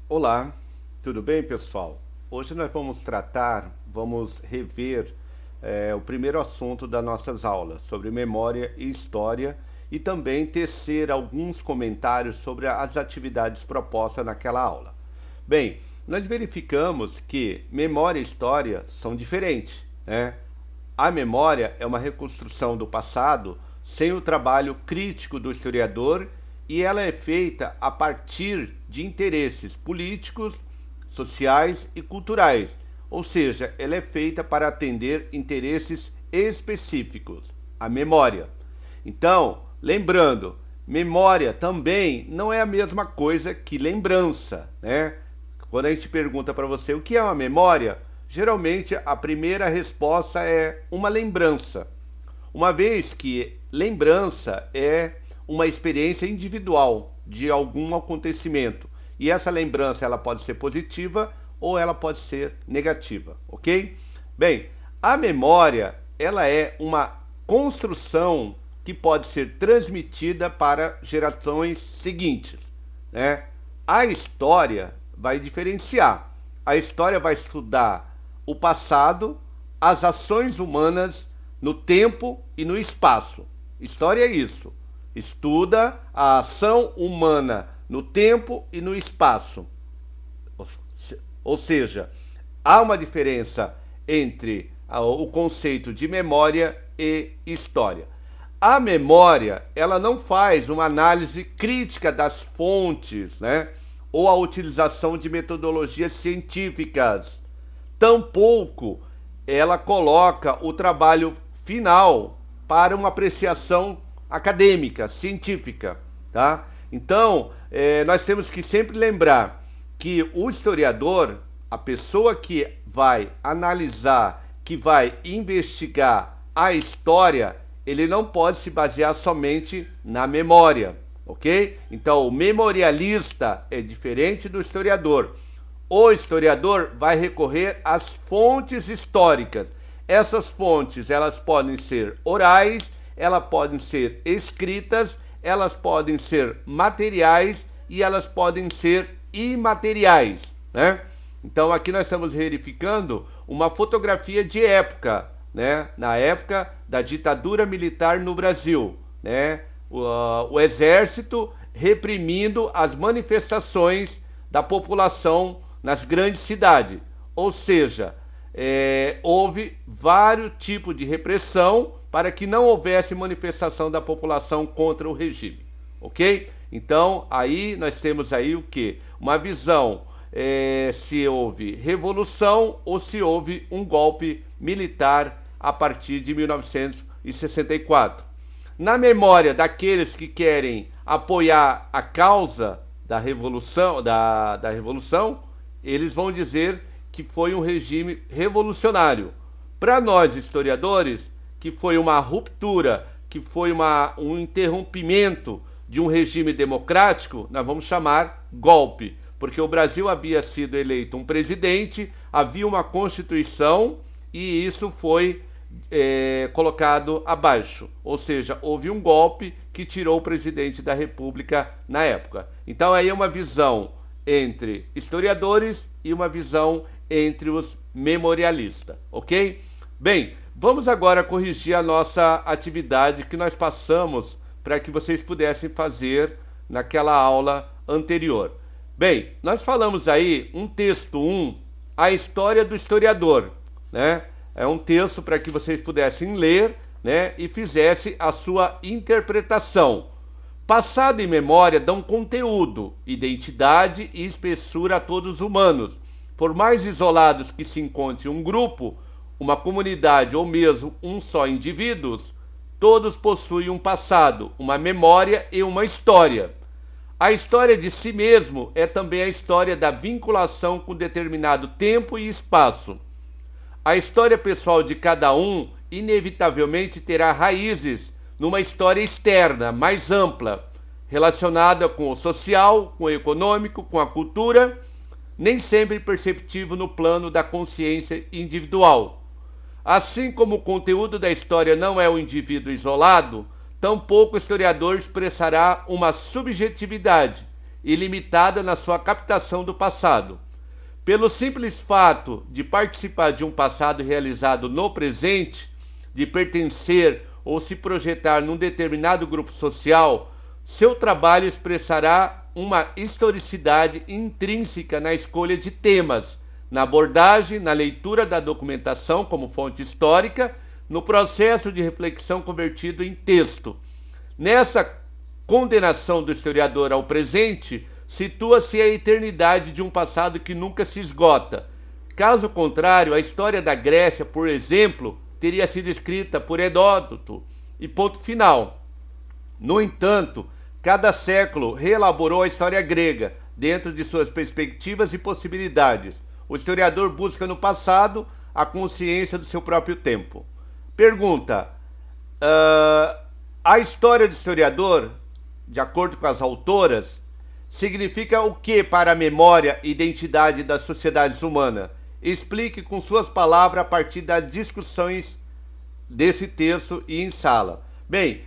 Olá, tudo bem, pessoal? Hoje nós vamos rever o primeiro assunto das nossas aulas sobre memória e história e também tecer alguns comentários sobre as atividades propostas naquela aula. Bem, nós verificamos que memória e história são diferentes, né? A memória é uma reconstrução do passado sem o trabalho crítico do historiador e ela é feita a partir de interesses políticos, sociais e culturais, ou seja, ela é feita para atender interesses específicos, a memória. Então, lembrando, memória também não é a mesma coisa que lembrança, né? Quando a gente pergunta para você o que é uma memória, geralmente a primeira resposta é uma lembrança. Uma vez que lembrança é uma experiência individual de algum acontecimento. E essa lembrança ela pode ser positiva ou ela pode ser negativa, ok? Bem, a memória ela é uma construção que pode ser transmitida para gerações seguintes, né? A história vai diferenciar. A história vai estudar o passado, as ações humanas no tempo e no espaço. História é isso. Estuda a ação humana no tempo e no espaço. Ou seja, há uma diferença entre o conceito de memória e história. A memória, ela não faz uma análise crítica das fontes, né? Ou a utilização de metodologias científicas. Tampouco ela coloca o trabalho final para uma apreciação acadêmica, científica, tá? Então, nós temos que sempre lembrar que o historiador, a pessoa que vai analisar, que vai investigar a história, ele não pode se basear somente na memória, ok? Então, o memorialista é diferente do historiador. O historiador vai recorrer às fontes históricas. Essas fontes, elas podem ser orais, elas podem ser escritas, elas podem ser materiais e elas podem ser imateriais, né? Então aqui nós estamos verificando uma fotografia de época, né? Na época da ditadura militar no Brasil, né? O exército reprimindo as manifestações da população nas grandes cidades, ou seja, houve vários tipos de repressão para que não houvesse manifestação da população contra o regime, ok? Então, aí nós temos aí o quê? Uma visão se houve revolução ou se houve um golpe militar a partir de 1964. Na memória daqueles que querem apoiar a causa da revolução, da revolução, eles vão dizer que foi um regime revolucionário. Para nós, historiadores, que foi uma ruptura, que foi um interrompimento de um regime democrático, nós vamos chamar golpe, porque o Brasil havia sido eleito um presidente, havia uma constituição e isso foi colocado abaixo, ou seja, houve um golpe que tirou o presidente da República na época. Então aí é uma visão entre historiadores e uma visão entre os memorialistas, ok? Bem, vamos agora corrigir a nossa atividade que nós passamos para que vocês pudessem fazer naquela aula anterior. Bem, nós falamos aí um texto 1, a história do historiador, né? É um texto para que vocês pudessem ler, né, e fizessem a sua interpretação. Passado e memória dão conteúdo, identidade e espessura a todos os humanos. Por mais isolados que se encontre um grupo, uma comunidade ou mesmo um só indivíduo, todos possuem um passado, uma memória e uma história. A história de si mesmo é também a história da vinculação com determinado tempo e espaço. A história pessoal de cada um inevitavelmente terá raízes numa história externa, mais ampla, relacionada com o social, com o econômico, com a cultura, nem sempre perceptível no plano da consciência individual. Assim como o conteúdo da história não é o indivíduo isolado, tampouco o historiador expressará uma subjetividade e limitada na sua captação do passado. Pelo simples fato de participar de um passado realizado no presente, de pertencer ou se projetar num determinado grupo social, seu trabalho expressará uma historicidade intrínseca na escolha de temas, na abordagem, na leitura da documentação como fonte histórica, no processo de reflexão convertido em texto. Nessa condenação do historiador ao presente, situa-se a eternidade de um passado que nunca se esgota. Caso contrário, a história da Grécia, por exemplo, teria sido escrita por Heródoto e ponto final. No entanto, cada século reelaborou a história grega, dentro de suas perspectivas e possibilidades. O historiador busca no passado a consciência do seu próprio tempo. Pergunta: a história do historiador, de acordo com as autoras, significa o que para a memória e identidade das sociedades humanas? Explique com suas palavras a partir das discussões desse texto e em sala. Bem,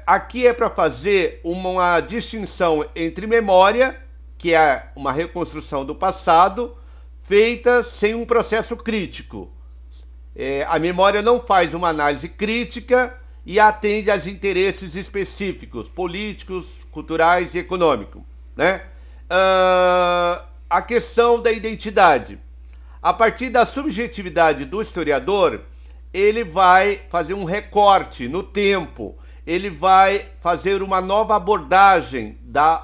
aqui é para fazer uma distinção entre memória, que é uma reconstrução do passado, feita sem um processo crítico. A memória não faz uma análise crítica e atende aos interesses específicos, políticos, culturais e econômicos, né? A questão da identidade. A partir da subjetividade do historiador, ele vai fazer um recorte no tempo, ele vai fazer uma nova abordagem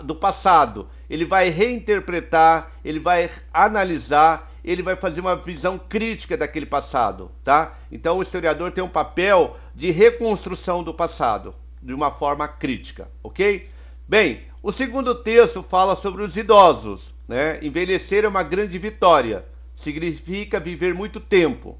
do passado, ele vai reinterpretar, ele vai analisar, ele vai fazer uma visão crítica daquele passado, tá? Então o historiador tem um papel de reconstrução do passado, de uma forma crítica, ok? Bem, o segundo texto fala sobre os idosos, né? Envelhecer é uma grande vitória, significa viver muito tempo.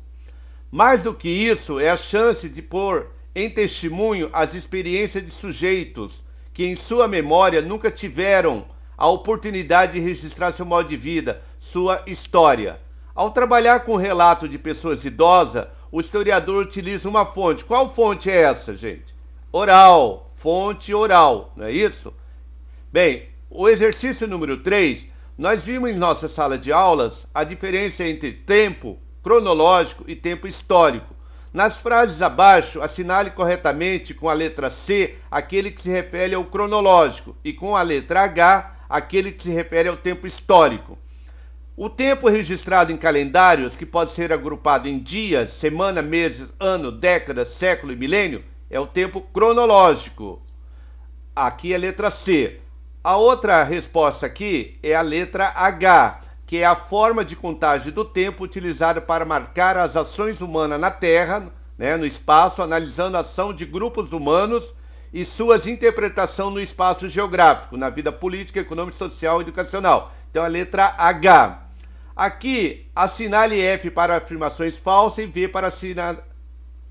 Mais do que isso, é a chance de pôr em testemunho as experiências de sujeitos que em sua memória nunca tiveram a oportunidade de registrar seu modo de vida, sua história. Ao trabalhar com o relato de pessoas idosas, o historiador utiliza uma fonte. Qual fonte é essa, gente? Oral, fonte oral, não é isso? Bem, o exercício número 3, nós vimos em nossa sala de aulas a diferença entre tempo cronológico e tempo histórico. Nas frases abaixo, assinale corretamente com a letra C aquele que se refere ao cronológico e com a letra H aquele que se refere ao tempo histórico. O tempo registrado em calendários, que pode ser agrupado em dias, semana, meses, ano, década, século e milênio, é o tempo cronológico. Aqui é a letra C. A outra resposta aqui é a letra H, que é a forma de contagem do tempo utilizada para marcar as ações humanas na Terra, né, no espaço, analisando a ação de grupos humanos e suas interpretações no espaço geográfico, na vida política, econômica, social e educacional. Então a letra H. Aqui, assinale F para afirmações falsas e V para assinar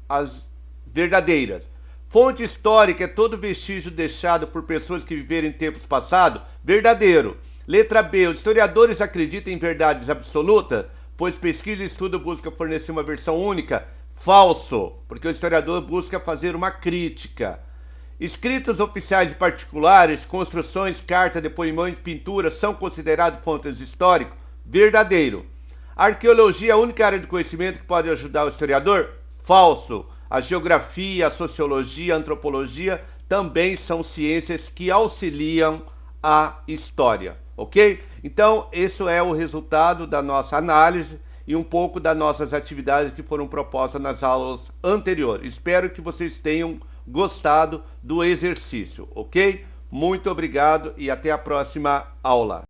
as verdadeiras. Fonte histórica é todo vestígio deixado por pessoas que viveram em tempos passados? Verdadeiro. Letra B. Os historiadores acreditam em verdades absolutas, pois pesquisa e estudo busca fornecer uma versão única? Falso, porque o historiador busca fazer uma crítica. Escritos oficiais e particulares, construções, cartas, depoimentos, pinturas são considerados fontes históricas? Verdadeiro. A arqueologia é a única área de conhecimento que pode ajudar o historiador? Falso. A geografia, a sociologia, a antropologia também são ciências que auxiliam a história, ok? Então, esse é o resultado da nossa análise e um pouco das nossas atividades que foram propostas nas aulas anteriores. Espero que vocês tenham gostado do exercício, ok? Muito obrigado e até a próxima aula.